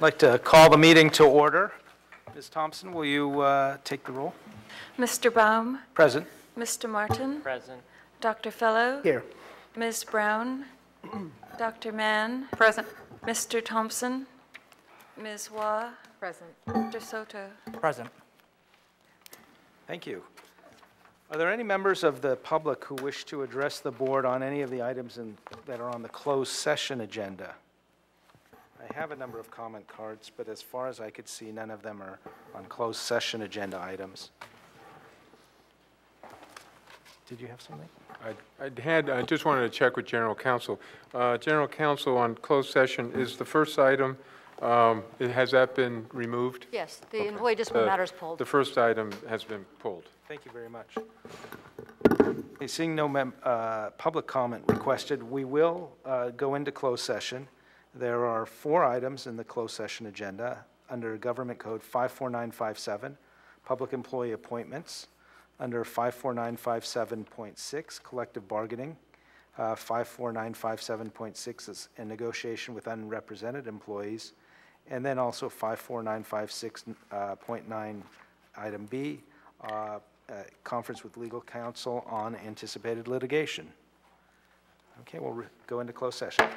I'd like to call the meeting to order. Ms. Thompson, will you take the roll? Mr. Baum? Present. Mr. Martin? Present. Dr. Fellow? Here. Ms. Brown? Dr. Mann? Present. Mr. Thompson? Ms. Waugh? Present. Dr. Soto? Present. Thank you. Are there any members of the public who wish to address the board on any of the items that are on the closed session agenda? I have a number of comment cards, but as far as I could see, none of them are on closed session agenda items. Did you have something? I just wanted to check with General Counsel. General Counsel, on closed session, is the first item, has that been removed? Yes, the employee discipline matter is pulled. The first item has been pulled. Thank you very much. Okay, seeing no public comment requested, we will go into closed session. There are 4 items in the closed session agenda under Government Code 54957, Public Employee Appointments, under 54957.6, Collective Bargaining, 54957.6 is a negotiation with unrepresented employees, and then also 54956.9, item B, conference with legal counsel on anticipated litigation. Okay, we'll go into closed session.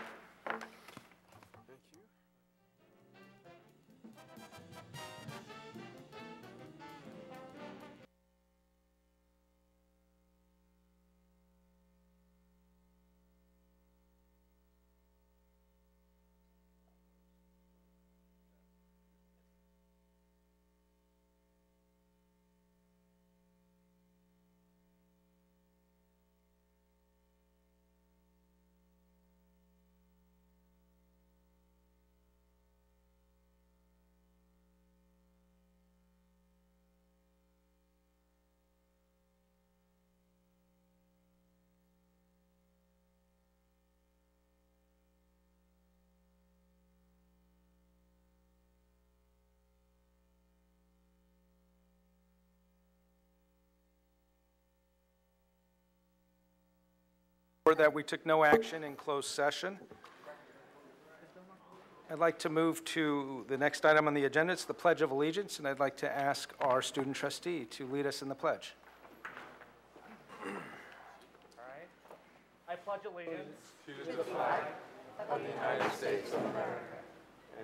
That we took no action in closed session. I'd like to move to the next item on the agenda. It's the Pledge of Allegiance, and I'd like to ask our student trustee to lead us in the pledge. All right. I pledge allegiance To the flag of the United States of America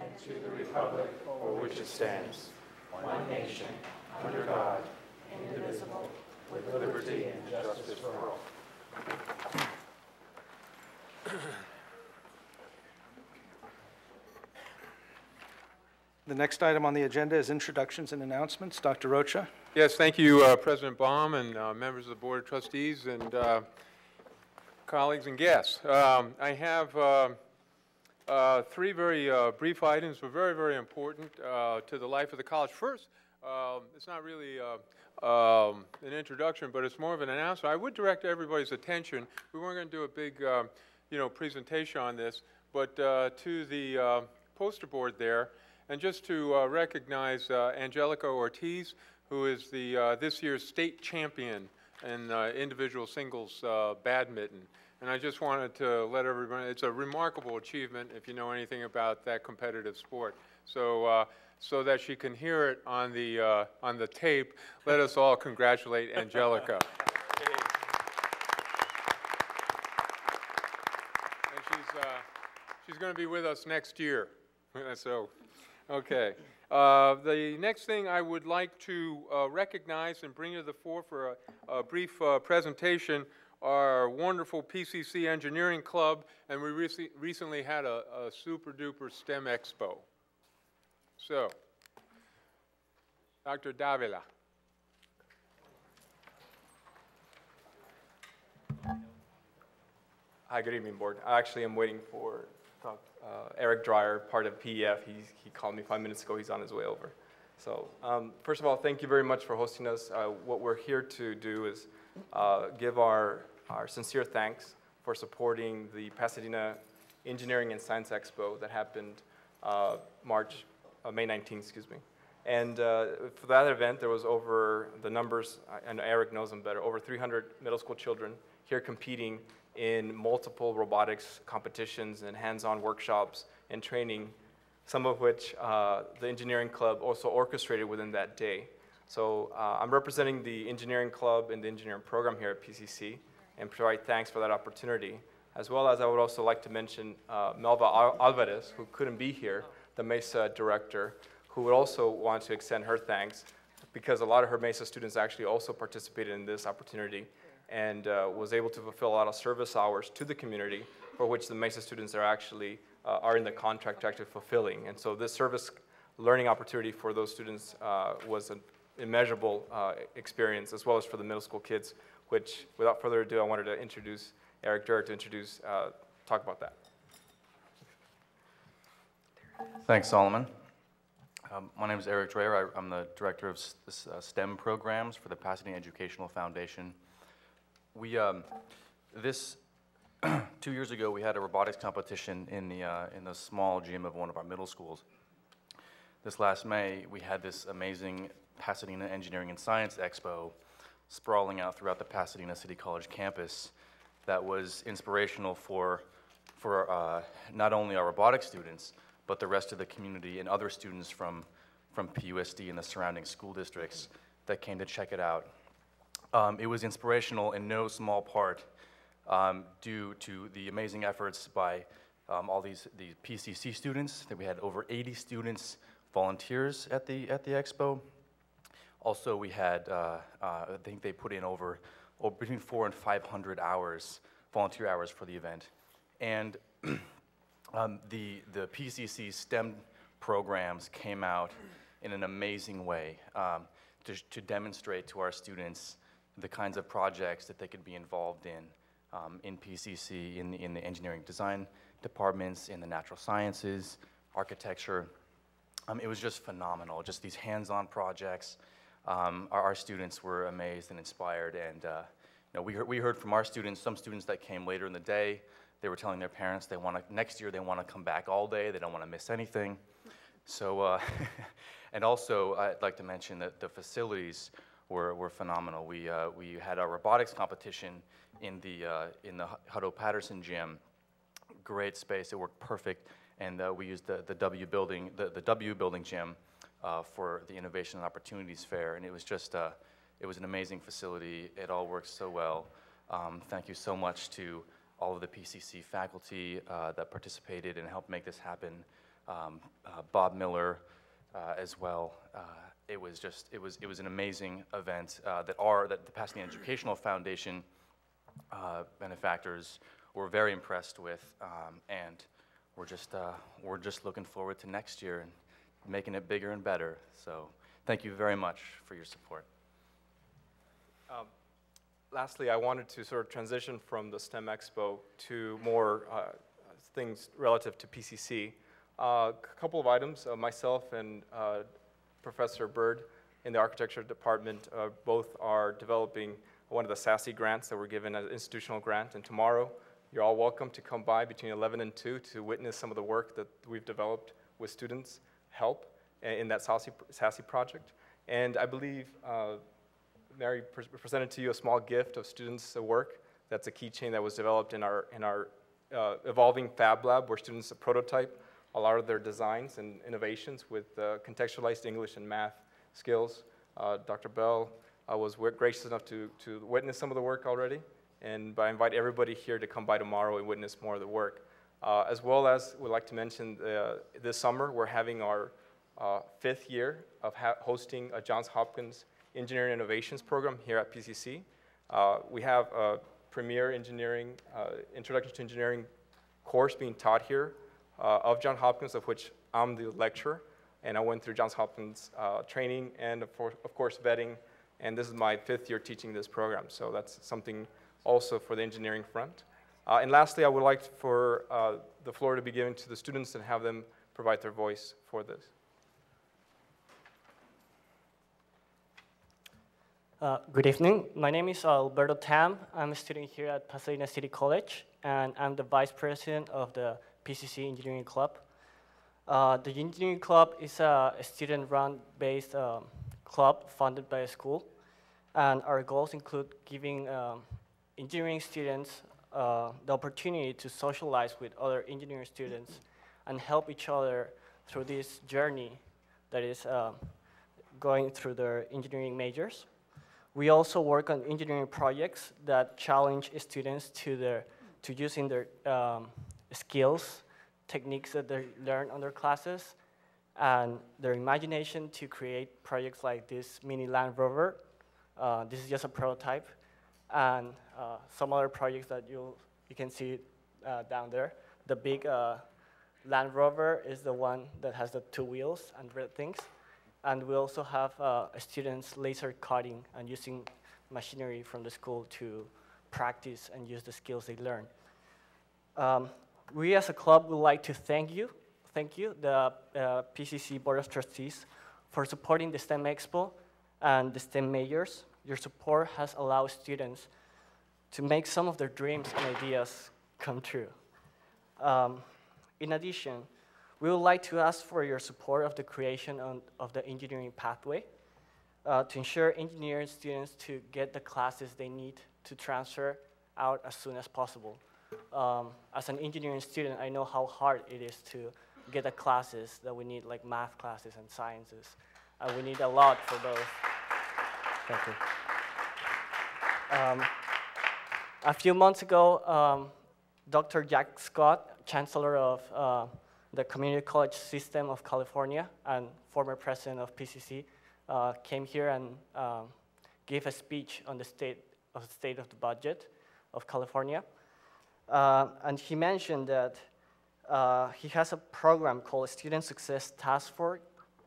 and to the republic for which it stands, one nation, under God, indivisible, with liberty and justice for all. The next item on the agenda is introductions and announcements. Dr. Rocha. Yes, thank you, President Baum and members of the Board of Trustees and colleagues and guests. I have 3 very brief items, but very, very important to the life of the college. First, it's not really an introduction, but it's more of an announcement. I would direct everybody's attention. We weren't going to do a big presentation on this, but to the poster board there, and just to recognize Angelica Ortiz, who is the this year's state champion in individual singles badminton. And I just wanted to let everybody, it's a remarkable achievement if you know anything about that competitive sport. So, so that she can hear it on the tape, let us all congratulate Angelica. And she's going to be with us next year. So, okay. The next thing I would like to recognize and bring to the fore for a brief presentation, our wonderful PCC Engineering Club, and we recently had a super duper STEM Expo. So, Dr. Davila. Hi, good evening, board. I actually am waiting for Eric Dreyer, part of PEF. He called me 5 minutes ago. He's on his way over. So first of all, thank you very much for hosting us. What we're here to do is give our sincere thanks for supporting the Pasadena Engineering and Science Expo that happened May 19th, excuse me. And for that event, there was over the numbers, and Eric knows them better, over 300 middle school children here competing in multiple robotics competitions and hands-on workshops and training some of which the engineering club also orchestrated within that day. So I'm representing the engineering club and the engineering program here at PCC and provide thanks for that opportunity. As well as I would also like to mention Melba Alvarez, who couldn't be here, the MESA director, who would also want to extend her thanks because a lot of her MESA students actually also participated in this opportunity and was able to fulfill a lot of service hours to the community for which the MESA students are actually are in the contract actually fulfilling. And so this service learning opportunity for those students was an immeasurable experience, as well as for the middle school kids, which without further ado, I wanted to introduce Eric Durr to talk about that. Thanks, Solomon. My name is Eric Dreyer. I'm the director of STEM programs for the Pasadena Educational Foundation. We, 2 years ago, we had a robotics competition in the small gym of one of our middle schools. This last May, we had this amazing Pasadena Engineering and Science Expo sprawling out throughout the Pasadena City College campus that was inspirational for not only our robotics students, but the rest of the community and other students from PUSD and the surrounding school districts that came to check it out. It was inspirational in no small part due to the amazing efforts by all these PCC students. That we had over 80 students, volunteers at the expo. Also, we had I think they put in over between 400 and 500 hours, volunteer hours for the event, and the PCC STEM programs came out in an amazing way to demonstrate to our students the kinds of projects that they could be involved in PCC, in the engineering design departments, in the natural sciences, architecture. It was just phenomenal, just these hands-on projects. Our students were amazed and inspired, and we heard from our students, some students that came later in the day, they were telling their parents next year they want to come back all day, they don't want to miss anything. So, and also I'd like to mention that the facilities were phenomenal. We had our robotics competition in the Hutto Patterson gym. Great space, it worked perfect, and we used the W building, the W building gym for the Innovation and Opportunities Fair, and it was just it was an amazing facility. It all worked so well. Thank you so much to all of the PCC faculty that participated and helped make this happen. Bob Miller as well. It was an amazing event that the Pasadena Educational Foundation benefactors were very impressed with, and we're just looking forward to next year and making it bigger and better. So thank you very much for your support. Lastly, I wanted to sort of transition from the STEM Expo to more things relative to PCC. A couple of items, myself and Professor Bird in the architecture department both are developing one of the SASE grants that were given as an institutional grant, and tomorrow you're all welcome to come by between 11 and 2 to witness some of the work that we've developed with students' help in that SASE project. And I believe Mary presented to you a small gift of students' work. That's a keychain that was developed in our evolving Fab Lab, where students prototype a lot of their designs and innovations with contextualized English and math skills. Dr. Bell was gracious enough to witness some of the work already, and I invite everybody here to come by tomorrow and witness more of the work. As well as, we'd like to mention this summer, we're having our 5th year of hosting a Johns Hopkins Engineering Innovations program here at PCC. We have a premier engineering, introduction to engineering course being taught here of Johns Hopkins, of which I'm the lecturer, and I went through Johns Hopkins training and of course vetting, and this is my 5th year teaching this program, so that's something also for the engineering front. And lastly, I would like for the floor to be given to the students and have them provide their voice for this. Good evening. My name is Alberto Tam. I'm a student here at Pasadena City College, and I'm the vice president of the PCC Engineering Club. The Engineering Club is a student-run based club funded by a school, and our goals include giving engineering students the opportunity to socialize with other engineering students and help each other through this journey that is going through their engineering majors. We also work on engineering projects that challenge students to using their skills, techniques that they learn on their classes, and their imagination to create projects like this mini Land Rover. This is just a prototype, and some other projects that you can see down there. The big Land Rover is the one that has the 2 wheels and red things. And we also have students laser cutting and using machinery from the school to practice and use the skills they learn. We as a club would like to thank you, the PCC Board of Trustees, for supporting the STEM Expo and the STEM majors. Your support has allowed students to make some of their dreams and ideas come true. In addition, we would like to ask for your support of the creation of the engineering pathway to ensure engineering students to get the classes they need to transfer out as soon as possible. As an engineering student, I know how hard it is to get the classes that we need, like math classes and sciences. And we need a lot for those. Thank you. A few months ago, Dr. Jack Scott, Chancellor of the Community College System of California and former president of PCC, came here and gave a speech on the state of the budget of California. And he mentioned that he has a program called Student Success Task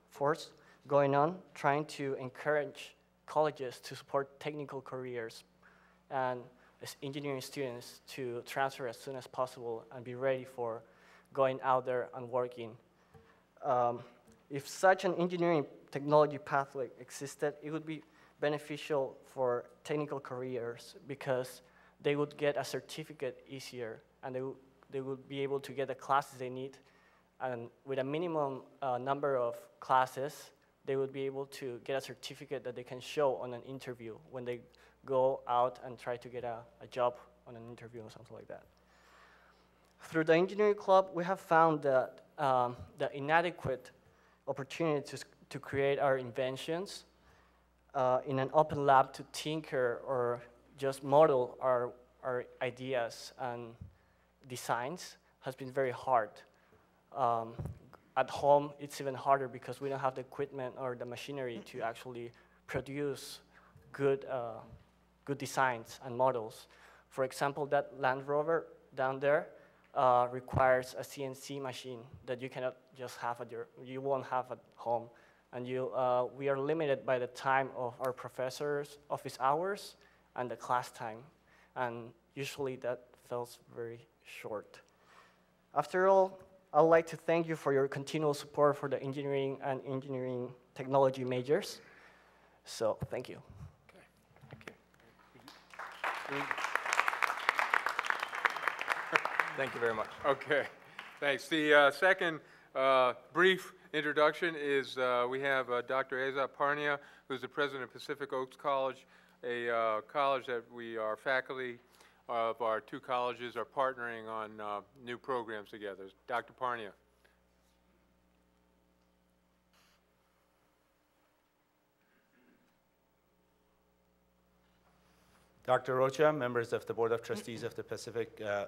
Force going on, trying to encourage colleges to support technical careers and engineering students to transfer as soon as possible and be ready for going out there and working. If such an engineering technology pathway existed, it would be beneficial for technical careers because they would get a certificate easier and they would be able to get the classes they need. And with a minimum number of classes, they would be able to get a certificate that they can show on an interview when they go out and try to get a job on an interview or something like that. Through the engineering club, we have found that the inadequate opportunities to create our inventions in an open lab to tinker or just model our ideas and designs has been very hard. At home, it's even harder because we don't have the equipment or the machinery to actually produce good designs and models. For example, that Land Rover down there requires a CNC machine that you cannot just have you won't have at home. And we are limited by the time of our professors' office hours and the class time. And usually that falls very short. After all, I'd like to thank you for your continual support for the engineering and engineering technology majors. So, thank you. Okay. Thank you. Thank you very much. Okay, thanks. The second brief introduction is we have Dr. Eza Parnia, who's the president of Pacific Oaks College, a college that our faculty of our 2 colleges are partnering on new programs together. Dr. Parnia. Dr. Rocha, members of the Board of Trustees of the Pasadena,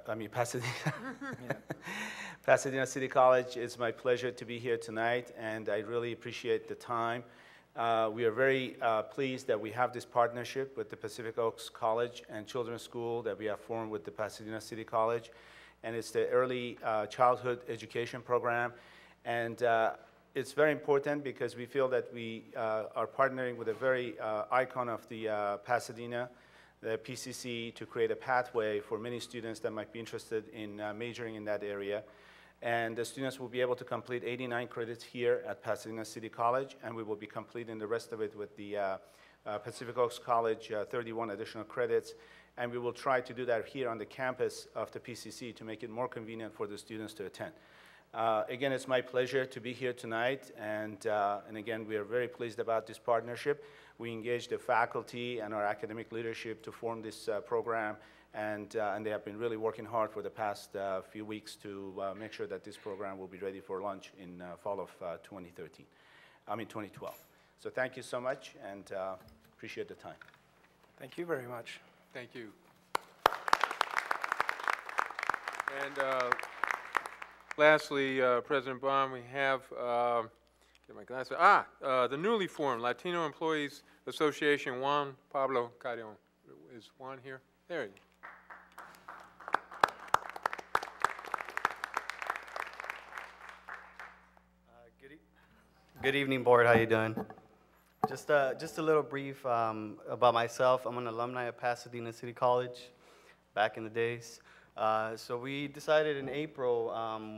Pasadena City College, it's my pleasure to be here tonight, and I really appreciate the time. We are very pleased that we have this partnership with the Pacific Oaks College and Children's School that we have formed with the Pasadena City College, and it's the early childhood education program. And it's very important because we feel that we are partnering with a very icon of the Pasadena, the PCC, to create a pathway for many students that might be interested in majoring in that area. And the students will be able to complete 89 credits here at Pasadena City College, and we will be completing the rest of it with the Pacific Oaks College 31 additional credits. And we will try to do that here on the campus of the PCC to make it more convenient for the students to attend. Again, it's my pleasure to be here tonight, and again, we are very pleased about this partnership. We engaged the faculty and our academic leadership to form this program, and they have been really working hard for the past few weeks to make sure that this program will be ready for launch in fall of 2012. So thank you so much, and appreciate the time. Thank you very much. Thank you. And lastly, President Baum, we have, get my glasses, the newly formed Latino Employees Association, Juan Pablo Carrion. Is Juan here? There he is. Good evening, board. How you doing? Just a little brief about myself. I'm an alumni of Pasadena City College back in the days. So we decided in April,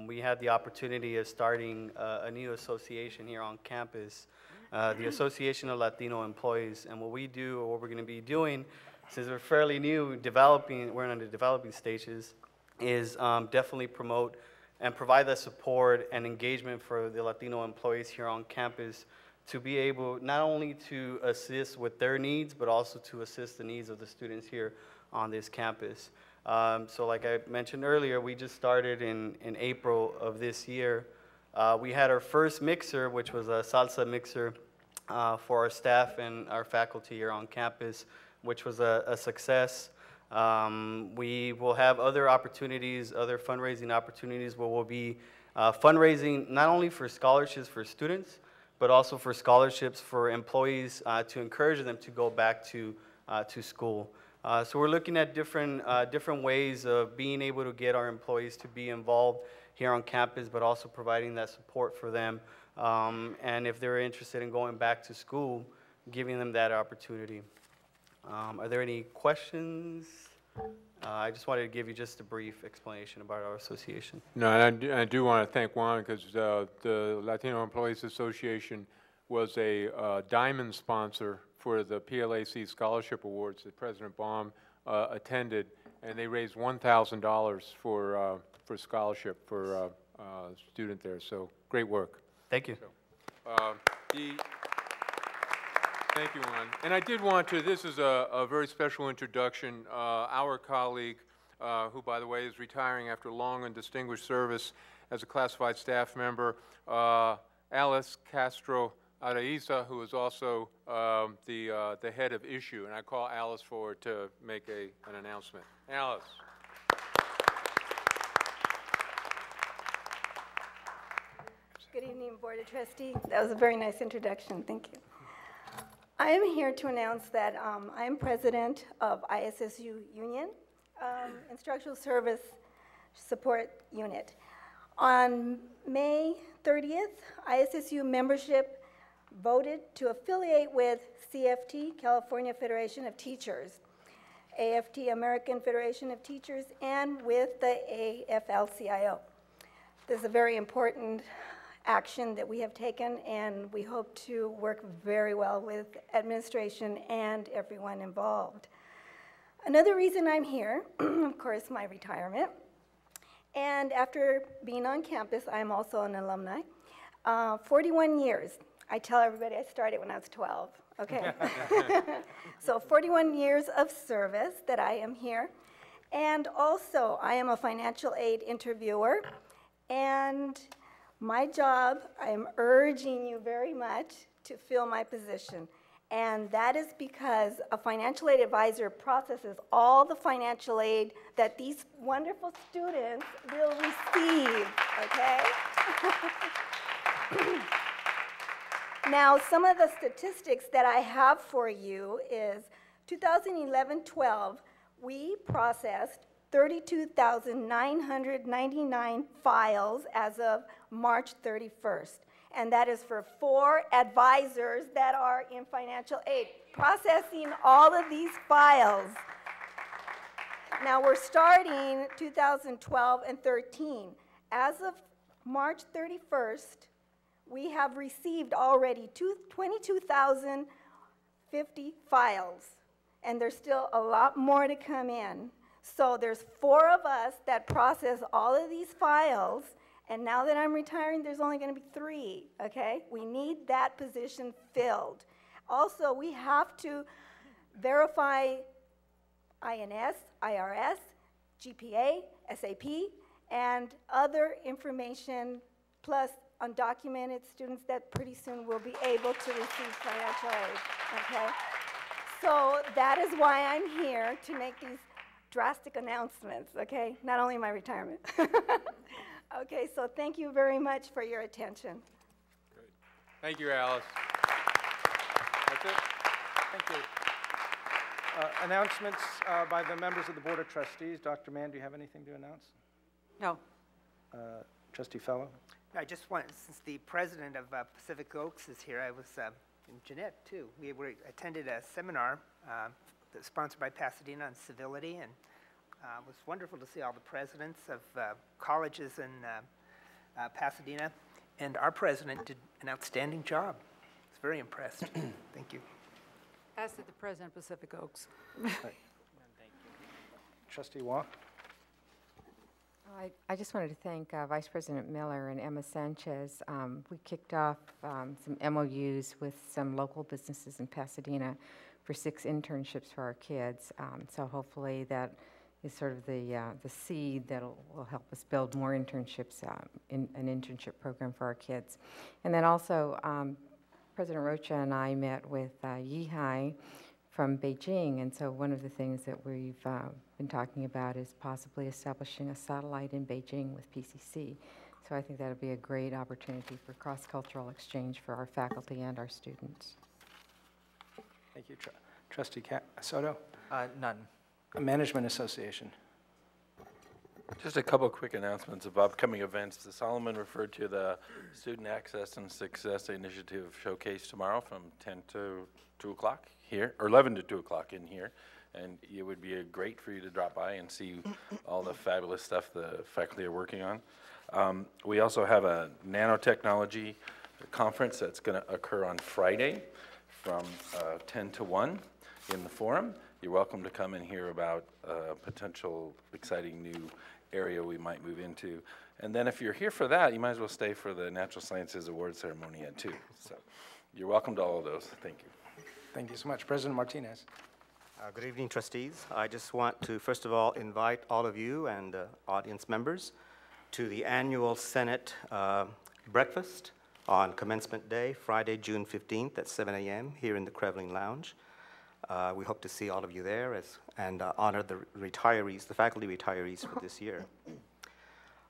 we had the opportunity of starting a new association here on campus, the Association of Latino Employees. And what we do, or what we're going to be doing, since we're fairly new, we're in the developing stages, is definitely promote and provide the support and engagement for the Latino employees here on campus to be able not only to assist with their needs, but also to assist the needs of the students here on this campus. So like I mentioned earlier, we just started in April of this year. We had our first mixer, which was a salsa mixer for our staff and our faculty here on campus, which was a success. We will have other opportunities, other fundraising opportunities where we'll be fundraising not only for scholarships for students, but also for scholarships for employees to encourage them to go back to school. So we're looking at different ways of being able to get our employees to be involved here on campus, but also providing that support for them. And if they're interested in going back to school, giving them that opportunity. Are there any questions? I just wanted to give you just a brief explanation about our association. No, and I do want to thank Juan, because the Latino Employees Association was a diamond sponsor for the PLAC Scholarship Awards that President Baum attended, and they raised $1,000 for scholarship for a student there. So great work. Thank you. So, thank you, Juan. And I did want to, this is a very special introduction. Our colleague, who, by the way, is retiring after long and distinguished service as a classified staff member, Alice Castro Araiza, who is also the head of issue. And I call Alice forward to make an announcement. Alice. Good evening, Board of Trustees. That was a very nice introduction. Thank you. I am here to announce that I am president of ISSU Union, Instructional Service Support Unit. On May 30th, ISSU membership voted to affiliate with CFT, California Federation of Teachers, AFT, American Federation of Teachers, and with the AFL-CIO. This is a very important action that we have taken, and we hope to work very well with administration and everyone involved. Another reason I'm here, of course, my retirement. And after being on campus, I'm also an alumni. 41 years. I tell everybody I started when I was 12, okay? So 41 years of service that I am here. And also, I am a financial aid interviewer, and my job, I am urging you very much to fill my position. And that is because a financial aid advisor processes all the financial aid that these wonderful students will receive, okay? Now, some of the statistics that I have for you is 2011-12, we processed 32,999 files as of March 31st. And that is for 4 advisors that are in financial aid, processing all of these files. Now we're starting 2012 and 13. As of March 31st, we have received already 22,050 files. And there's still a lot more to come in. So there's 4 of us that process all of these files, And now that I'm retiring, there's only going to be 3, okay? We need that position filled. Also, we have to verify INS, IRS, GPA, SAP, and other information, plus undocumented students that pretty soon will be able to receive financial aid, okay? So that is why I'm here, to make these drastic announcements, okay? Not only my retirement. Okay, so thank you very much for your attention. Great. Thank you, Alice. That's it? Thank you. Announcements by the members of the Board of Trustees. Dr. Mann, do you have anything to announce? No. Trustee Fellow? I just want, since the president of Pacific Oaks is here, I was, and Jeanette too, we attended a seminar that's sponsored by Pasadena on civility, and it was wonderful to see all the presidents of colleges in Pasadena, and our president did an outstanding job. I was very impressed. Thank you. As did the president of Pacific Oaks. Trustee Waugh? I just wanted to thank Vice President Miller and Emma Sanchez. We kicked off some MOUs with some local businesses in Pasadena for 6 internships for our kids. So hopefully that is sort of the seed that will help us build more internships, in an internship program for our kids. And then also, President Rocha and I met with Yihai from Beijing, and so one of the things that we've been talking about is possibly establishing a satellite in Beijing with PCC. So I think that would be a great opportunity for cross-cultural exchange for our faculty and our students. Thank you. Trustee Soto? None. Management Association. Just a couple quick announcements of upcoming events. The Solomon referred to the Student Access and Success Initiative Showcase tomorrow from 10 to 2 o'clock here, or 11 to 2 o'clock in here. And it would be great for you to drop by and see all the fabulous stuff the faculty are working on. We also have a nanotechnology conference that's going to occur on Friday from 10 to 1 in the forum. You're welcome to come and hear about a potential exciting new area we might move into. And then if you're here for that, you might as well stay for the Natural Sciences Award ceremony at 2. So you're welcome to all of those. Thank you. Thank you so much. President Martinez. Good evening, trustees. I just want to, first of all, invite all of you and audience members to the annual Senate breakfast on Commencement Day, Friday, June 15th at 7 a.m. here in the Creveling Lounge. We hope to see all of you there and honor the retirees, the faculty retirees for this year.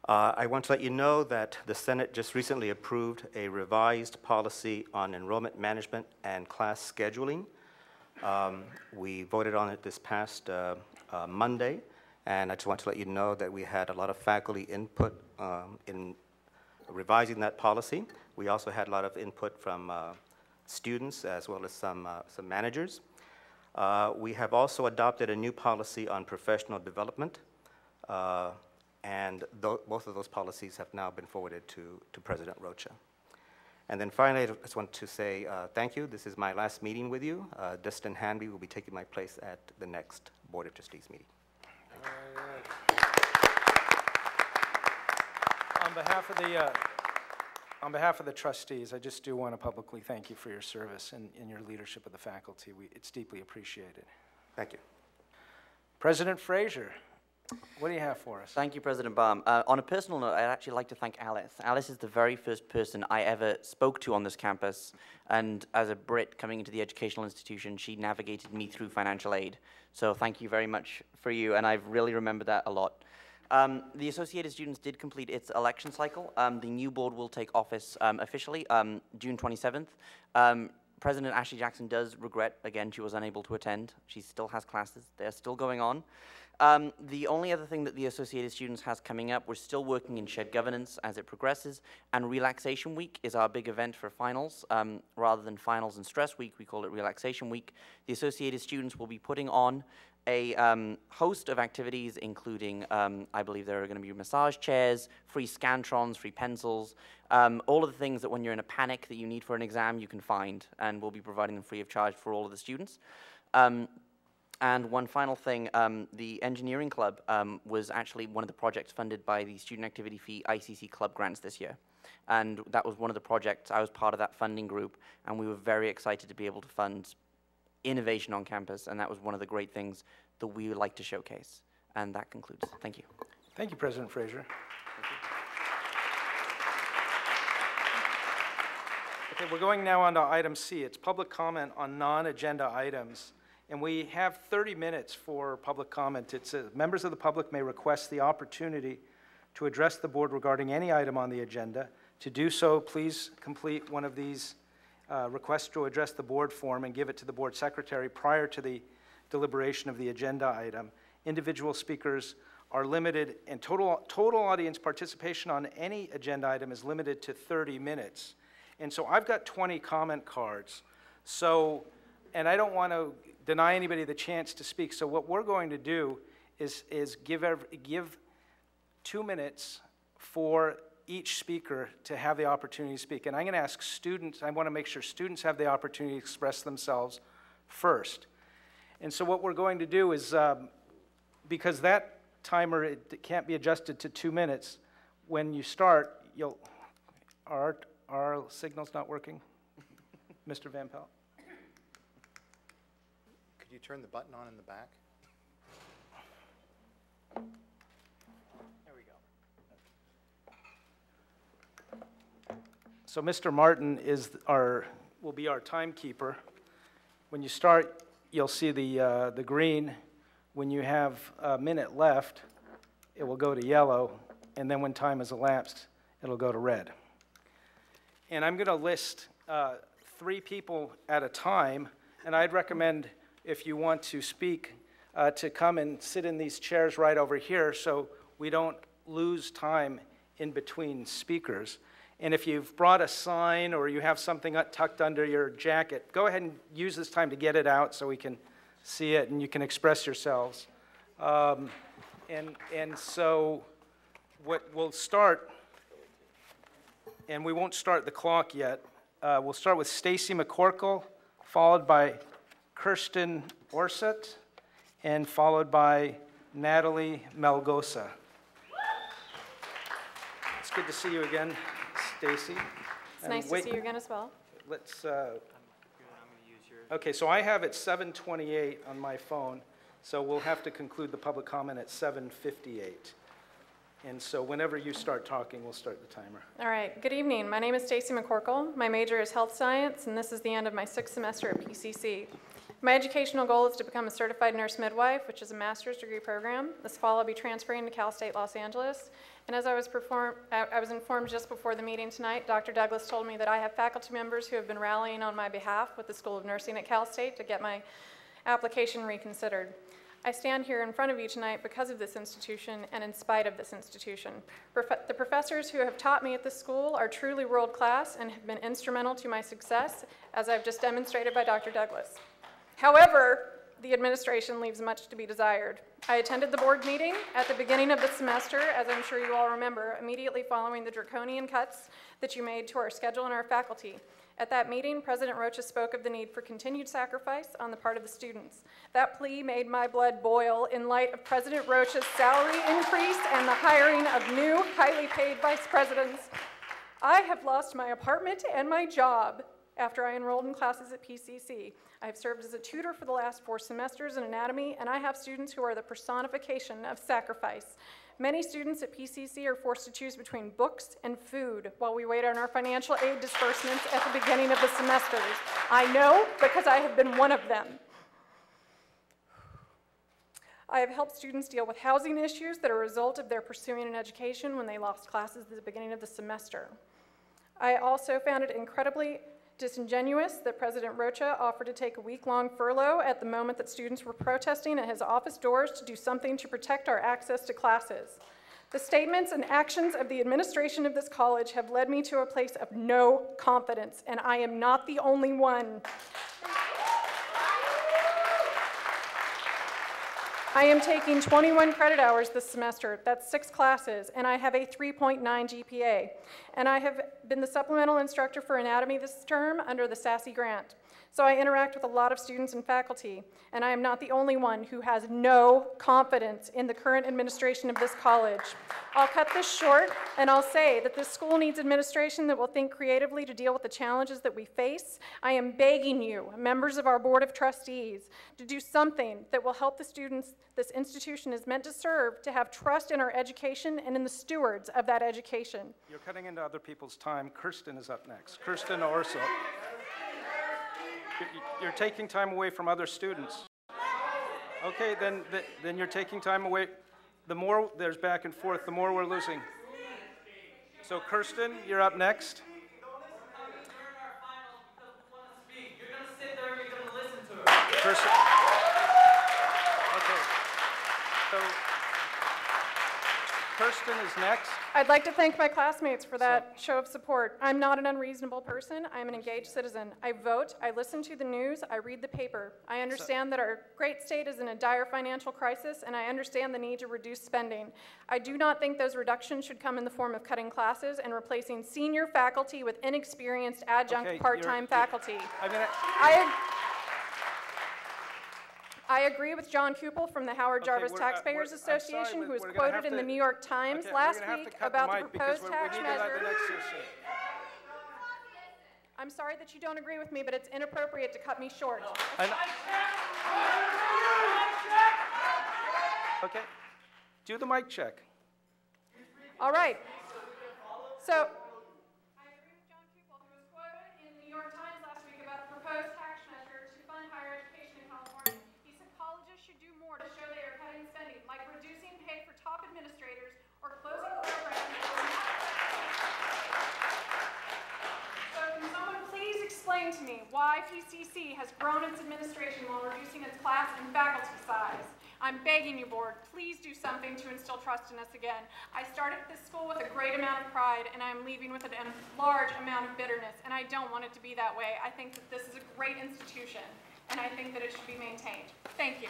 I want to let you know that the Senate just recently approved a revised policy on enrollment management and class scheduling. We voted on it this past Monday, and I just want to let you know that we had a lot of faculty input in revising that policy. We also had a lot of input from students as well as some managers. We have also adopted a new policy on professional development, and both of those policies have now been forwarded to President Rocha. And then finally, I just want to say thank you. This is my last meeting with you. Dustin Hanby will be taking my place at the next Board of Trustees meeting. On behalf of the trustees, I just do want to publicly thank you for your service and your leadership of the faculty. It's deeply appreciated. Thank you. President Frazier, what do you have for us? Thank you, President Baum. On a personal note, I'd actually like to thank Alice. Alice is the very first person I ever spoke to on this campus, and as a Brit coming into the educational institution, she navigated me through financial aid. So thank you very much for you, and I've really remembered that a lot. The Associated Students did complete its election cycle. The new board will take office officially June 27th. President Ashley Jackson does regret, again, she was unable to attend. She still has classes. They're still going on. The only other thing that the Associated Students has coming up, we're still working in shared governance as it progresses, and Relaxation Week is our big event for finals. Rather than finals and stress week, we call it Relaxation Week. The Associated Students will be putting on a host of activities, including, I believe there are going to be massage chairs, free Scantrons, free pencils, all of the things that when you're in a panic that you need for an exam, you can find, and we'll be providing them free of charge for all of the students. And one final thing, the engineering club was actually one of the projects funded by the Student Activity Fee ICC Club grants this year. And that was one of the projects, I was part of that funding group, and we were very excited to be able to fund innovation on campus, and that was one of the great things that we would like to showcase. And that concludes. Thank you. Thank you, President Frazier. Okay, we're going now on to item C. It's public comment on non-agenda items. And we have 30 minutes for public comment. It says members of the public may request the opportunity to address the board regarding any item on the agenda. To do so, please complete one of these requests to address the board form and give it to the board secretary prior to the deliberation of the agenda item. Individual speakers are limited, and total audience participation on any agenda item is limited to 30 minutes. And so I've got 20 comment cards. So, and I don't want to deny anybody the chance to speak. So what we're going to do is give 2 minutes for each speaker to have the opportunity to speak. And I'm going to ask students, I want to make sure students have the opportunity to express themselves first. And so what we're going to do is, because that timer, it can't be adjusted to 2 minutes, when you start, our signal's not working? Mr. Van Pelt? Could you turn the button on in the back? There we go. So Mr. Martin will be our timekeeper. When you start, you'll see the green. When you have a minute left, it will go to yellow, and then when time has elapsed, it'll go to red. And I'm going to list 3 people at a time, and I'd recommend, if you want to speak, to come and sit in these chairs right over here so we don't lose time in between speakers. And if you've brought a sign or you have something tucked under your jacket, go ahead and use this time to get it out so we can see it and you can express yourselves. And so what we'll start, and we won't start the clock yet, we'll start with Stacy McCorkle, followed by Kirsten Orset, and followed by Natalie Melgosa. It's good to see you again, Stacy. It's nice to see you again as well. Let's, okay, so I have it 7:28 on my phone, so we'll have to conclude the public comment at 7:58. And so whenever you start talking, we'll start the timer. All right, good evening. My name is Stacy McCorkle. My major is health science, and this is the end of my 6th semester at PCC. My educational goal is to become a certified nurse midwife, which is a master's degree program. This fall, I'll be transferring to Cal State Los Angeles. And as I was informed just before the meeting tonight, Dr. Douglas told me that I have faculty members who have been rallying on my behalf with the School of Nursing at Cal State to get my application reconsidered. I stand here in front of you tonight because of this institution and in spite of this institution. The professors who have taught me at this school are truly world class and have been instrumental to my success, as I've just demonstrated by Dr. Douglas. However, the administration leaves much to be desired. I attended the board meeting at the beginning of the semester, as I'm sure you all remember, immediately following the draconian cuts that you made to our schedule and our faculty. At that meeting, President Rocha spoke of the need for continued sacrifice on the part of the students. That plea made my blood boil in light of President Rocha's salary increase and the hiring of new, highly paid vice presidents. I have lost my apartment and my job after I enrolled in classes at PCC. I have served as a tutor for the last 4 semesters in anatomy, and I have students who are the personification of sacrifice. Many students at PCC are forced to choose between books and food while we wait on our financial aid disbursements at the beginning of the semesters. I know because I have been one of them. I have helped students deal with housing issues that are a result of their pursuing an education when they lost classes at the beginning of the semester. I also found it incredibly disingenuous that President Rocha offered to take a week-long furlough at the moment that students were protesting at his office doors to do something to protect our access to classes. The statements and actions of the administration of this college have led me to a place of no confidence, and I am not the only one. I am taking 21 credit hours this semester. That's 6 classes, and I have a 3.9 GPA. And I have been the supplemental instructor for anatomy this term under the SASE grant. So I interact with a lot of students and faculty, and I am not the only one who has no confidence in the current administration of this college. I'll cut this short, and I'll say that this school needs administration that will think creatively to deal with the challenges that we face. I am begging you, members of our Board of Trustees, to do something that will help the students this institution is meant to serve to have trust in our education and in the stewards of that education. You're cutting into other people's time. Kirsten is up next. Kirsten Orso. You're taking time away from other students. Okay, then you're taking time away. The more there's back and forth, the more we're losing. So Kirsten, you're up next. Kirsten. Okay. So Kirsten is next. I'd like to thank my classmates for that show of support. I'm not an unreasonable person. I'm an engaged citizen. I vote, I listen to the news, I read the paper. I understand that our great state is in a dire financial crisis, and I understand the need to reduce spending. I do not think those reductions should come in the form of cutting classes and replacing senior faculty with inexperienced adjunct part-time faculty. I agree with John Kupel from the Howard Jarvis Taxpayers Association, who was quoted in the New York Times last week about the proposed tax measure. I'm sorry that you don't agree with me, but it's inappropriate to cut me short. Okay, do the mic check. All right. So, I agree with John Kupel, who was quoted in the New York Times last week about the proposed tax measure to fund higher education in California. He said colleges should do more to show they are cutting spending, like reducing pay for top administrators or closing programs. So can someone please explain to me why PCC has grown its administration while reducing its class and faculty size? I'm begging you, board, please do something to instill trust in us again. I started at this school with a great amount of pride, and I'm leaving with a large amount of bitterness, and I don't want it to be that way. I think that this is a great institution, and I think that it should be maintained. Thank you.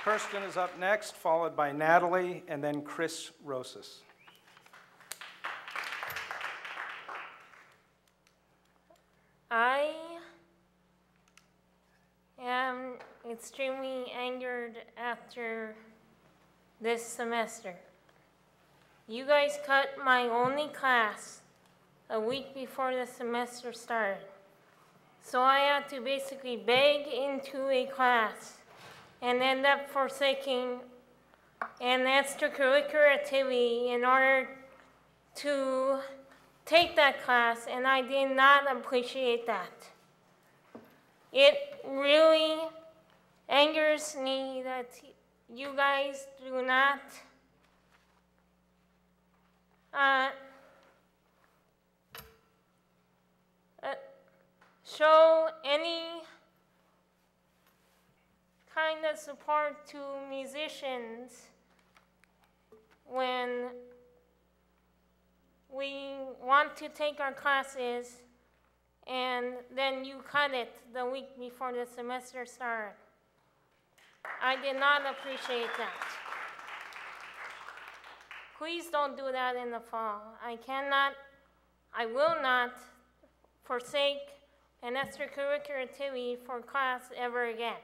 Kirsten is up next, followed by Natalie, and then Chris Rosas. I am extremely angered after this semester. You guys cut my only class a week before the semester started. So I had to basically beg into a class and end up forsaking an extracurricular activity in order to take that class, and I did not appreciate that. It really angers me that you guys do not show any kind of support to musicians when we want to take our classes and then you cut it the week before the semester started. I did not appreciate that. Please don't do that in the fall. I will not forsake an extracurricular activity for class ever again.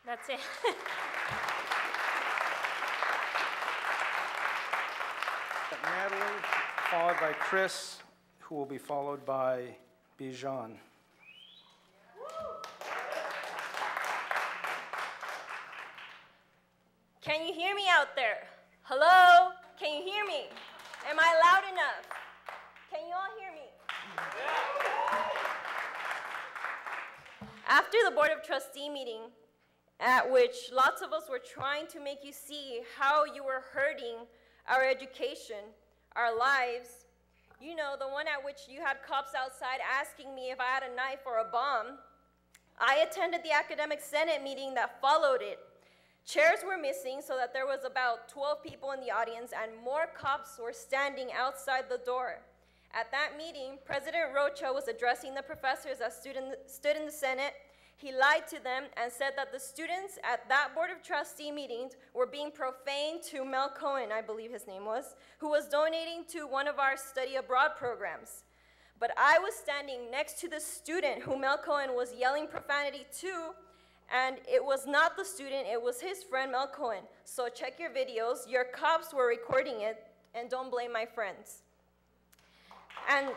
That's it. Natalie, followed by Chris, who will be followed by Bijan. Can you hear me out there? Hello? Can you hear me? Am I loud enough? Can you all hear me? After the Board of Trustee meeting, at which lots of us were trying to make you see how you were hurting our education, our lives, you know, the one at which you had cops outside asking me if I had a knife or a bomb, I attended the Academic Senate meeting that followed it. Chairs were missing so that there was about 12 people in the audience and more cops were standing outside the door. At that meeting, President Rocha was addressing the professors that stood in the Senate. He lied to them and said that the students at that Board of Trustee meetings were being profane to Mel Cohen, I believe his name was, who was donating to one of our study abroad programs. But I was standing next to the student who Mel Cohen was yelling profanity to, and it was not the student, it was his friend Mel Cohen. So check your videos, your cops were recording it, and don't blame my friends. And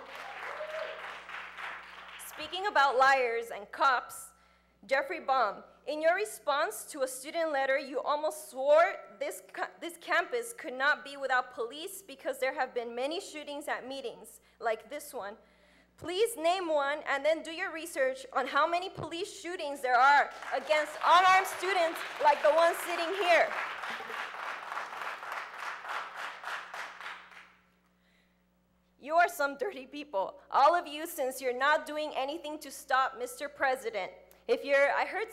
speaking about liars and cops, Jeffrey Baum, in your response to a student letter, you almost swore this campus could not be without police because there have been many shootings at meetings, like this one. Please name one and then do your research on how many police shootings there are against unarmed students like the one sitting here. You are some dirty people, all of you, since you're not doing anything to stop Mr. President. If you're, I heard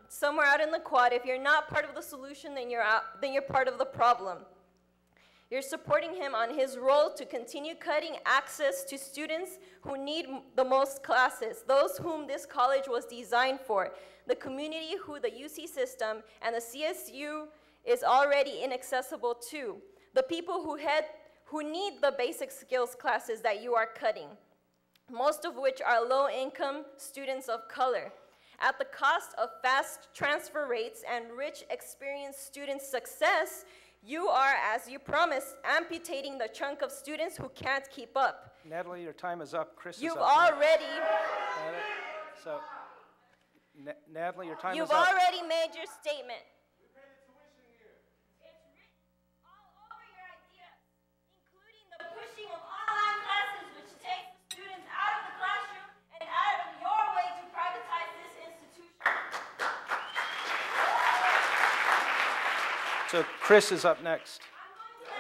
somewhere out in the quad, if you're not part of the solution, then you're part of the problem. You're supporting him on his role to continue cutting access to students who need the most classes, those whom this college was designed for, the community who the UC system and the CSU is already inaccessible to, the people who need the basic skills classes that you are cutting, most of which are low-income students of color. At the cost of fast transfer rates and rich, experienced student success, you are, as you promised, amputating the chunk of students who can't keep up. Natalie, your time is up. Chris is You've up. already... So, Natalie, your time is You've up. already made your statement. Pushing of online classes, which takes the students out of the classroom and out of your way to privatize this institution. So Chris is up next.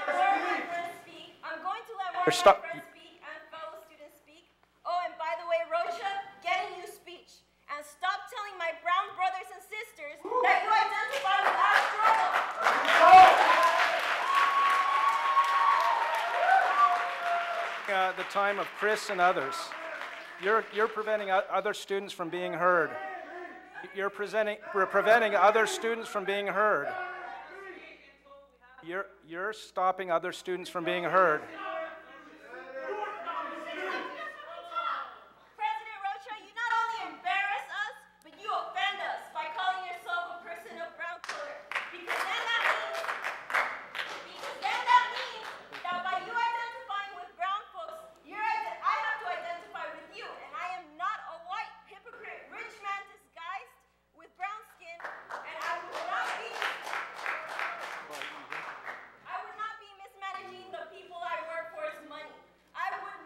I'm going to let more of my friends speak. I'm going to let more of my friends speak and fellow students speak. Oh, and by the way, Rocha, get a new speech. And stop telling my brown brothers and sisters that you identify with our struggle. The time of Chris and others. You're preventing other students from being heard. You're preventing other students from being heard. You're stopping other students from being heard. President Rocha, you not only embarrass us, but you offend us by calling yourself a person of brown color. Because then that means that by you identifying with brown folks, I have to identify with you. And I am not a white hypocrite, rich man disguised with brown skin, and I would not be mismanaging the people I work for's money. I would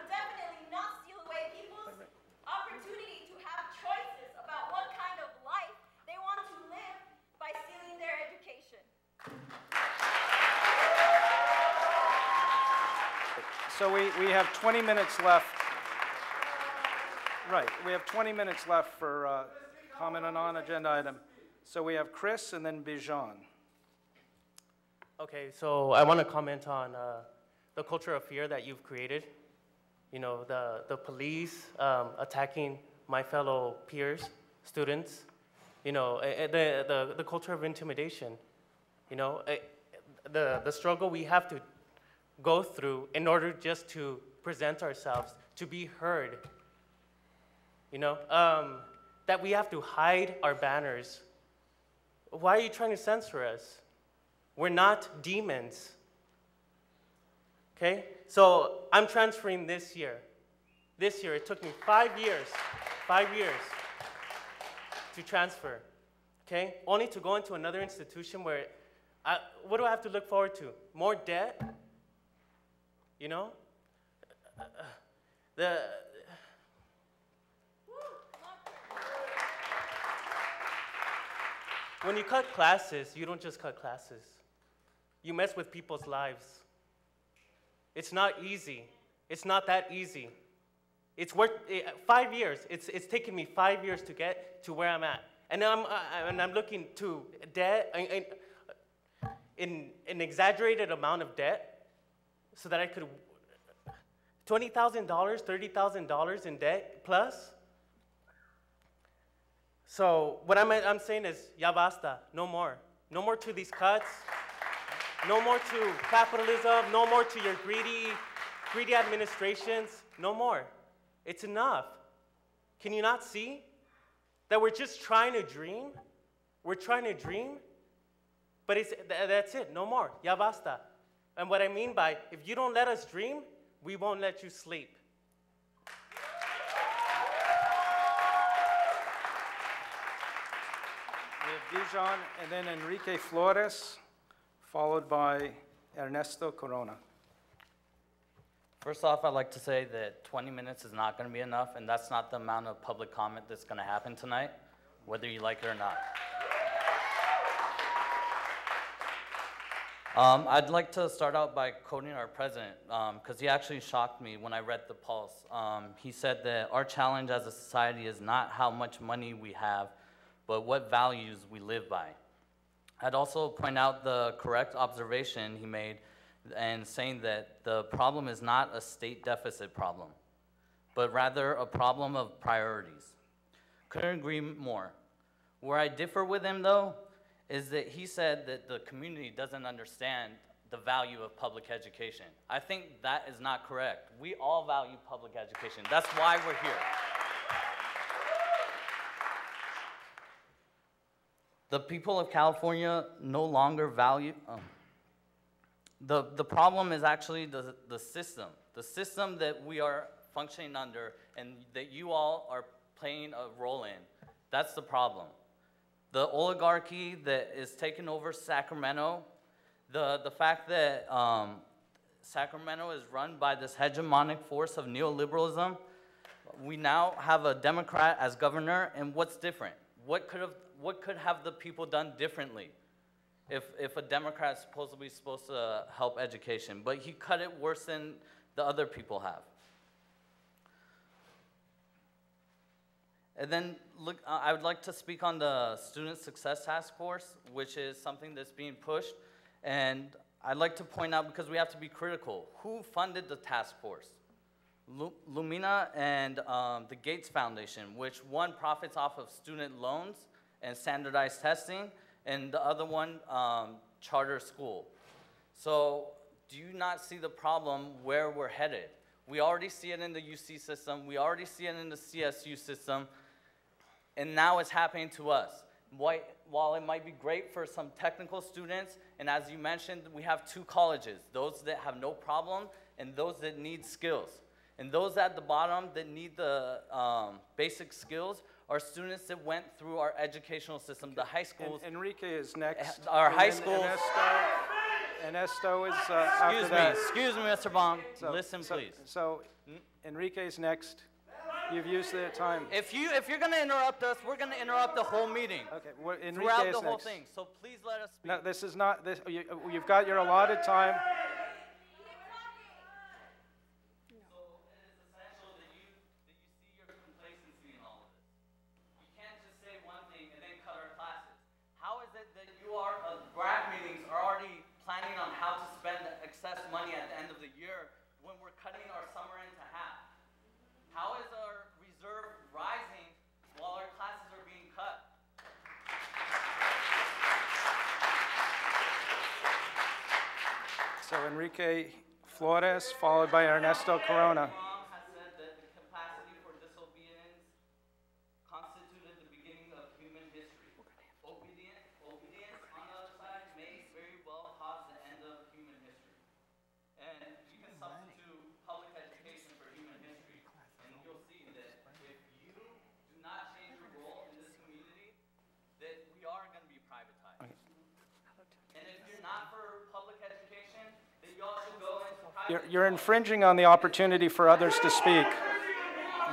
definitely not steal away people's opportunity to have choices about what kind of life they want to live by stealing their education. So we have 20 minutes left. Right, we have 20 minutes left for comment on non-agenda item. So we have Chris and then Bijan. Okay, so I want to comment on the culture of fear that you've created. You know, the police attacking my fellow peers, students. You know, the culture of intimidation. You know, the struggle we have to go through in order just to present ourselves, to be heard. You know, that we have to hide our banners. Why are you trying to censor us? We're not demons. Okay? So I'm transferring this year. This year, it took me 5 years to transfer. Okay? Only to go into another institution where, what do I have to look forward to? More debt? You know? When you cut classes, you don't just cut classes. You mess with people's lives. It's not easy. It's not that easy. It's worth 5 years. It's taken me 5 years to get to where I'm at. And I'm looking to debt, in an exaggerated amount of debt, so that I could, $20,000, $30,000 in debt plus. So what I'm saying is, ya basta, no more. No more to these cuts. No more to capitalism. No more to your greedy administrations. No more. It's enough. Can you not see that we're just trying to dream? We're trying to dream, but that's it, no more, ya basta. And what I mean by, if you don't let us dream, we won't let you sleep. We have Dijon and then Enrique Flores, followed by Ernesto Corona. First off, I'd like to say that 20 minutes is not going to be enough, and that's not the amount of public comment that's going to happen tonight, whether you like it or not. I'd like to start out by quoting our president, because he actually shocked me when I read the Pulse. He said that our challenge as a society is not how much money we have, but what values we live by. I'd also point out the correct observation he made and saying that the problem is not a state deficit problem, but rather a problem of priorities. Couldn't agree more. Where I differ with him, though, is that he said that the community doesn't understand the value of public education. I think that is not correct. We all value public education. That's why we're here. The people of California no longer value, the problem is actually the system that we are functioning under and that you all are playing a role in. That's the problem. The oligarchy that is taking over Sacramento, the fact that Sacramento is run by this hegemonic force of neoliberalism. We now have a Democrat as governor, and what's different? What could have the people done differently if a Democrat is supposed to help education? But he cut it worse than the other people have. And then, look, I would like to speak on the Student Success Task Force, which is something that's being pushed. And I'd like to point out, because we have to be critical, who funded the task force? Lumina and the Gates Foundation, which one profits off of student loans and standardized testing, and the other one, charter school. So do you not see the problem where we're headed? We already see it in the UC system. We already see it in the CSU system. And now it's happening to us. While it might be great for some technical students, and as you mentioned, we have two colleges, those that have no problem and those that need skills. And those at the bottom that need the basic skills are students that went through our educational system, the high schools. Enrique is next. Our high schools. Ernesto is after that. Excuse me, Mr. Baum. Listen, please. So Enrique is next. You've used the time. If you're going to interrupt us, we're going to interrupt the whole meeting. Okay, well, Enrique throughout is the whole next. thing. So please let us speak. No, this is not. You've got your allotted time. Planning on how to spend excess money at the end of the year when we're cutting our summer into half? How is our reserve rising while our classes are being cut? So Enrique Flores, followed by Ernesto Corona. Has said that the capacity for disobedience constituted the beginning of human history. Obedience, on the other side, may very well cause the end of human history. And you can substitute public education for human history, and you'll see that if you do not change your role in this community, that we are going to be privatized. And if you're not for public education, then you all should go into private. You're infringing on the opportunity for others to speak.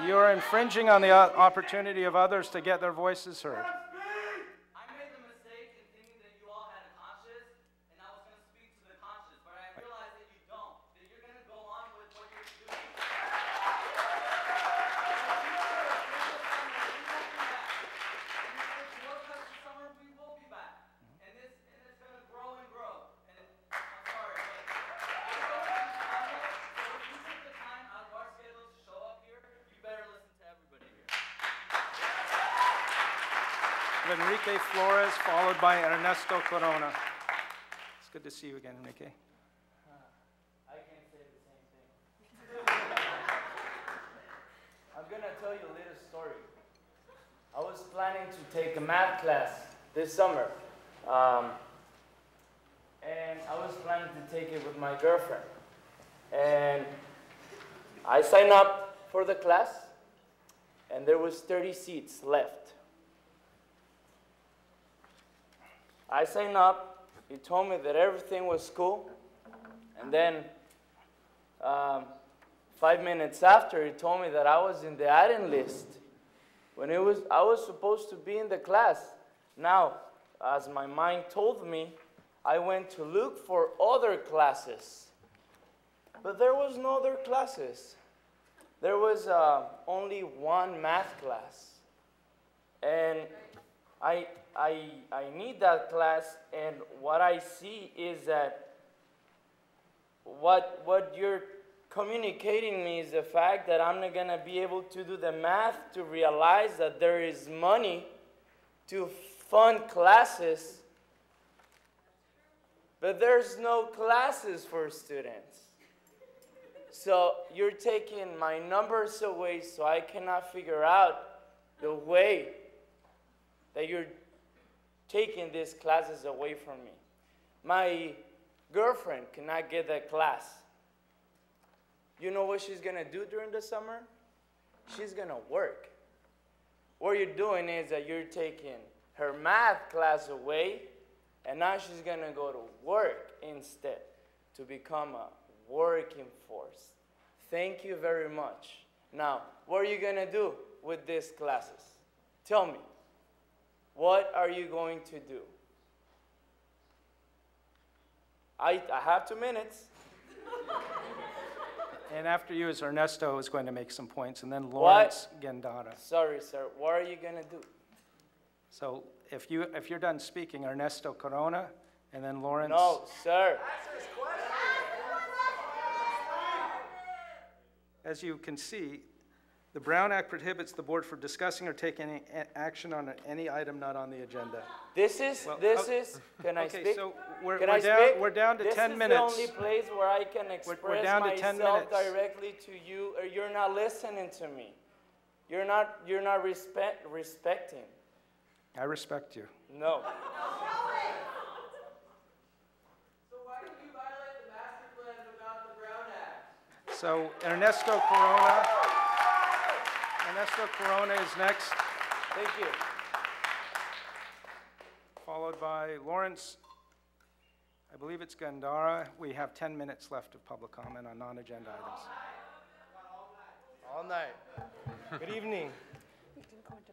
You're infringing on the opportunity of others to get their voices heard. Enrique Flores, followed by Ernesto Corona. It's good to see you again, Enrique. I can't say the same thing. I'm gonna tell you a little story. I was planning to take a math class this summer. And I was planning to take it with my girlfriend. And I signed up for the class, and there was 30 seats left. I signed up, he told me that everything was cool, and then 5 minutes after, he told me that I was in the add-in list when I was supposed to be in the class. Now, as my mind told me, I went to look for other classes, but there was no other classes. There was only one math class, and I need that class, and what I see is that what you're communicating me is the fact that I'm not gonna be able to do the math to realize that there is money to fund classes, but there's no classes for students. So you're taking my numbers away, so I cannot figure out the way that you're taking these classes away from me. My girlfriend cannot get that class. You know what she's gonna do during the summer? She's gonna work. What you're doing is that you're taking her math class away, and now she's gonna go to work instead to become a working force. Thank you very much. Now, what are you gonna do with these classes? Tell me. What are you going to do? I have 2 minutes. And after you is Ernesto, who's going to make some points, and then Lawrence Gendara. Sorry, sir. What are you gonna do? So if you're done speaking, Ernesto Corona, and then Lawrence. No, sir. As you can see, the Brown Act prohibits the board from discussing or taking any action on any item not on the agenda. Can I okay, speak? so We're down to 10 minutes. This is the only place where I can express down to 10 myself minutes. directly to you, or you're not listening to me. You're not respecting. I respect you. No. So Ernesto Corona is next. Thank you. Followed by Lawrence, I believe it's Gandara. We have 10 minutes left of public comment on non-agenda items. All night. Good evening.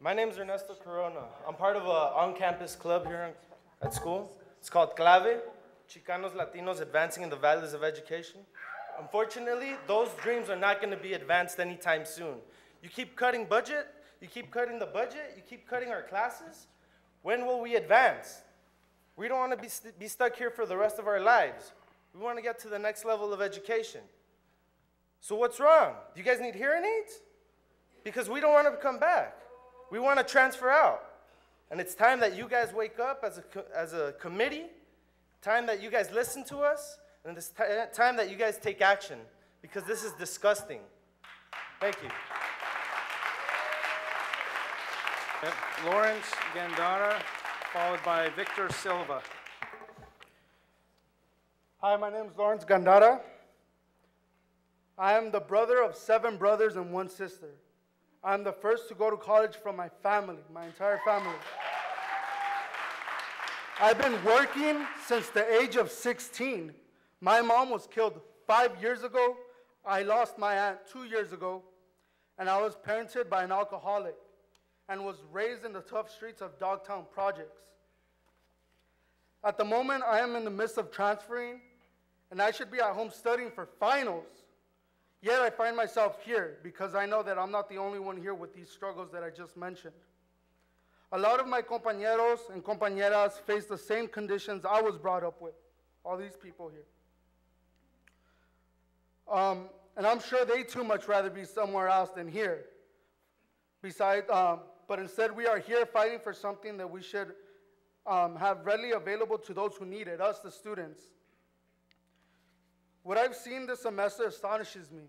My name is Ernesto Corona. I'm part of an on-campus club here at school. It's called Clave, Chicanos Latinos Advancing in the Values of Education. Unfortunately, those dreams are not going to be advanced anytime soon. You keep cutting budget, you keep cutting the budget, you keep cutting our classes. When will we advance? We don't want to be stuck here for the rest of our lives. We want to get to the next level of education. So what's wrong? Do you guys need hearing aids? Because we don't want to come back. We want to transfer out. And it's time that you guys wake up as a committee, time that you guys listen to us, and it's time that you guys take action, because this is disgusting. Thank you. Lawrence Gandara, followed by Victor Silva. Hi, my name is Lawrence Gandara. I am the brother of 7 brothers and 1 sister. I'm the first to go to college from my family, my entire family. I've been working since the age of 16. My mom was killed 5 years ago. I lost my aunt 2 years ago. And I was parented by an alcoholic and was raised in the tough streets of Dogtown projects. At the moment, I am in the midst of transferring, and I should be at home studying for finals. Yet I find myself here because I know that I'm not the only one here with these struggles that I just mentioned. A lot of my compañeros and compañeras face the same conditions I was brought up with, all these people here. And I'm sure they too much rather be somewhere else than here. Besides, but instead we are here fighting for something that we should have readily available to those who need it, us, the students. What I've seen this semester astonishes me.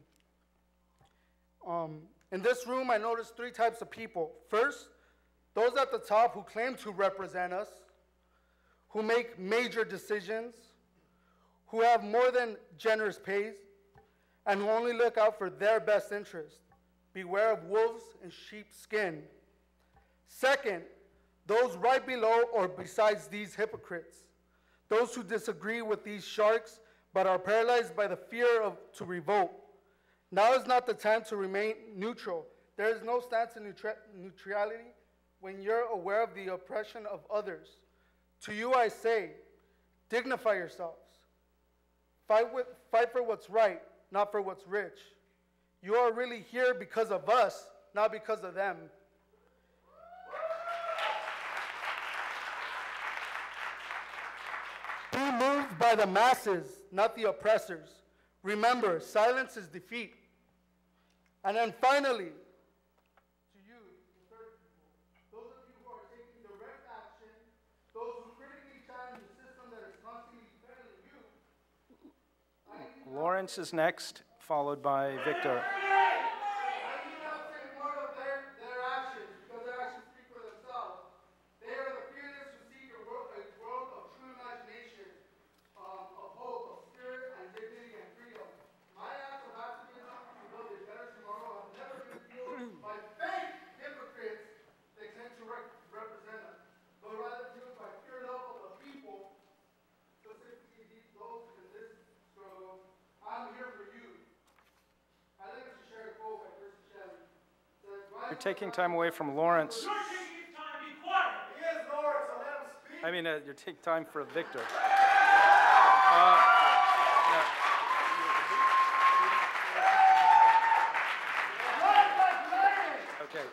In this room, I noticed three types of people. First, those at the top who claim to represent us, who make major decisions, who have more than generous pays, and who only look out for their best interest. Beware of wolves in sheep's skin. Second, those right below or besides these hypocrites, those who disagree with these sharks but are paralyzed by the fear to revolt. Now is not the time to remain neutral. There is no stance in neutrality when you're aware of the oppression of others. To you I say, dignify yourselves. Fight for what's right, not for what's rich. You are really here because of us, not because of them. Be moved by the masses, not the oppressors. Remember, silence is defeat. And then finally, to you, the third people, those of you who are taking direct action, those who critically challenge the system that is constantly failing you. Lawrence is next, followed by Victor. You're taking time away from Lawrence. I mean, you're taking time for Victor. Okay.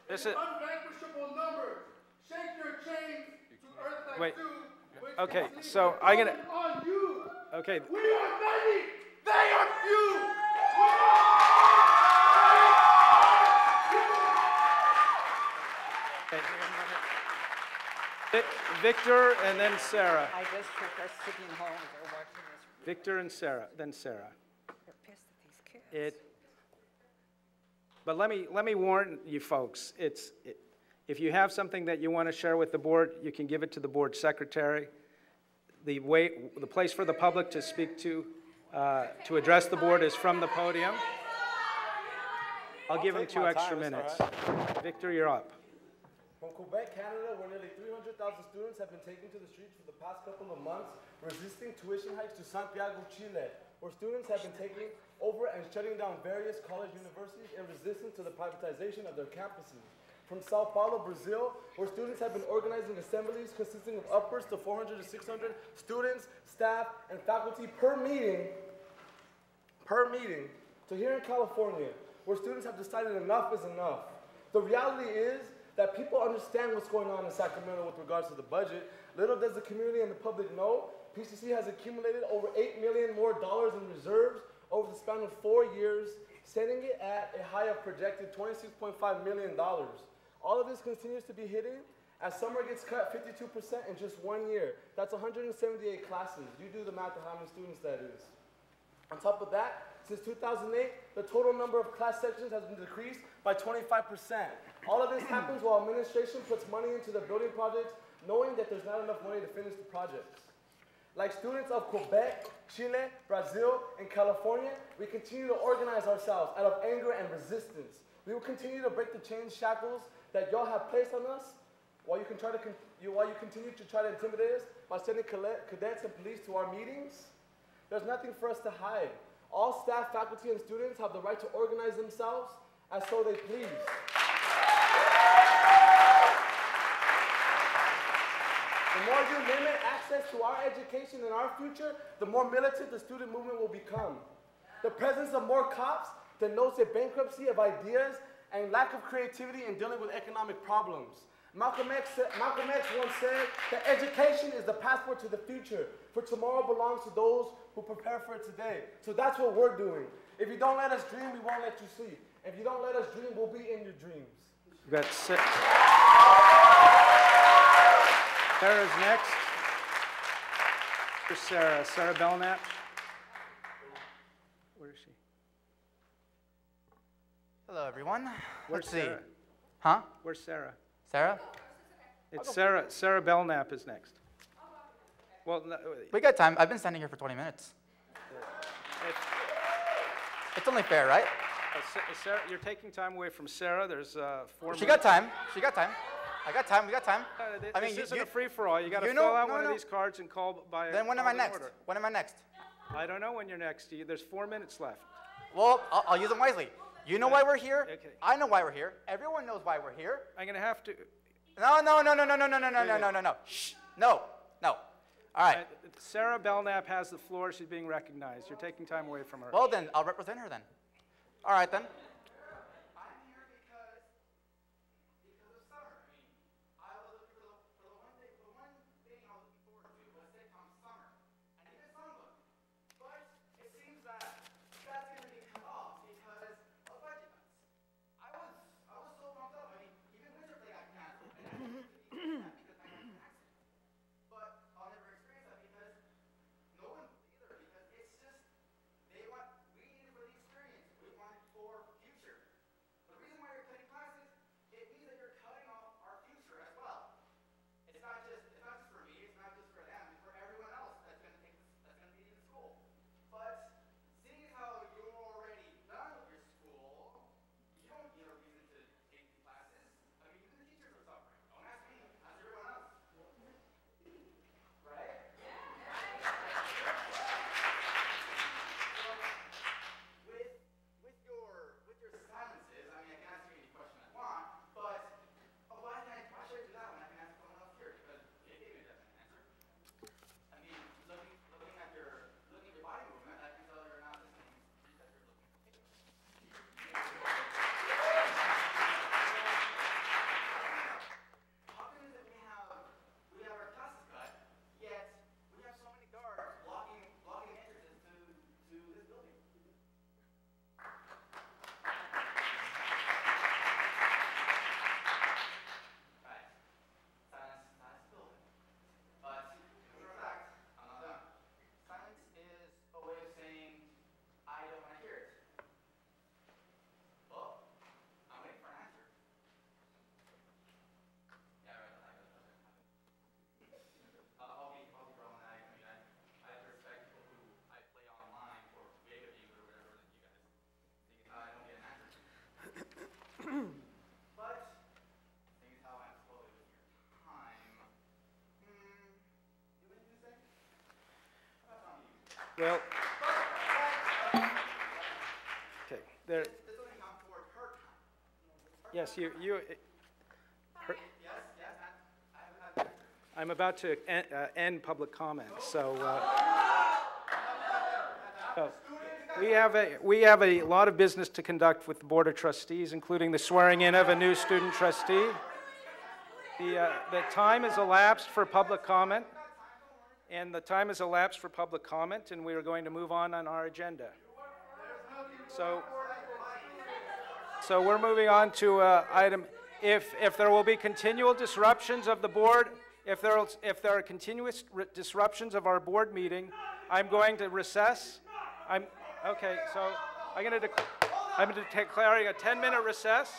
This is. Wait. Okay. So I'm gonna. Okay. We are many. They are few. Victor and then Sarah. I just took us sitting home or watching this. Victor and Sarah, then Sarah. They're pissed at these kids. But let me warn you folks, if you have something that you want to share with the board, you can give it to the board secretary. The place for the public to speak to address the board is from the podium. I'll give him 2 extra minutes. Right. Victor, you're up. From Quebec, Canada, where nearly 300,000 students have been taken to the streets for the past couple of months, resisting tuition hikes, to Santiago, Chile, where students have been taking over and shutting down various college universities in resistance to the privatization of their campuses. From Sao Paulo, Brazil, where students have been organizing assemblies consisting of upwards to 400 to 600 students, staff, and faculty per meeting, to here in California, where students have decided enough is enough. The reality is that people understand what's going on in Sacramento with regards to the budget. Little does the community and the public know, PCC has accumulated over $8 million more in reserves over the span of 4 years, setting it at a high of projected $26.5 million. All of this continues to be hidden as summer gets cut 52% in just 1 year. That's 178 classes. You do the math of how many students that is. On top of that, since 2008, the total number of class sections has been decreased by 25%. All of this happens while administration puts money into the building projects, knowing that there's not enough money to finish the projects. Like students of Quebec, Chile, Brazil, and California, we continue to organize ourselves out of anger and resistance. We will continue to break the chain shackles that y'all have placed on us while you continue to try to intimidate us by sending cadets and police to our meetings. There's nothing for us to hide. All staff, faculty, and students have the right to organize themselves as so they please. The more you limit access to our education and our future, the more militant the student movement will become. The presence of more cops denotes a bankruptcy of ideas and lack of creativity in dealing with economic problems. Malcolm X once said that education is the passport to the future, for tomorrow belongs to those who prepare for it today. So that's what we're doing. If you don't let us dream, we won't let you sleep. If you don't let us dream, we'll be in your dreams. We've got Sarah's next. Here's Sarah. Sarah Belknap. Where is she? Hello, everyone. Where's Let's see. Sarah? Huh? Where's Sarah? Sarah? It's Sarah. Sarah Belknap is next. Well, no, We got time. I've been standing here for 20 minutes. It's only fair, right? Sarah, you're taking time away from Sarah. There's 4 minutes. She got time. She got time. I got time. We got time. This isn't a free-for-all. You got to you fill know- out no, one no. of these cards and call by. Then when am I call in next? order. When am I next? I don't know when you're next. There's 4 minutes left. Well, I'll use them wisely. You know why we're here. Okay. I know why we're here. Everyone knows why we're here. I'm going to have to. No. Shh. No. All right. Sarah Belknap has the floor. She's being recognized. You're taking time away from her. Well, then I'll represent her then. All right then. Well, okay. There. Yes, I'm about to end public comment, so. We have a lot of business to conduct with the Board of Trustees, including the swearing in of a new student trustee. The time has elapsed for public comment, and we are going to move on our agenda. So we're moving on to item. If there will be continual disruptions of the board, if there are continuous disruptions of our board meeting, I'm going to recess. Okay, so I'm going to declare a 10-minute recess.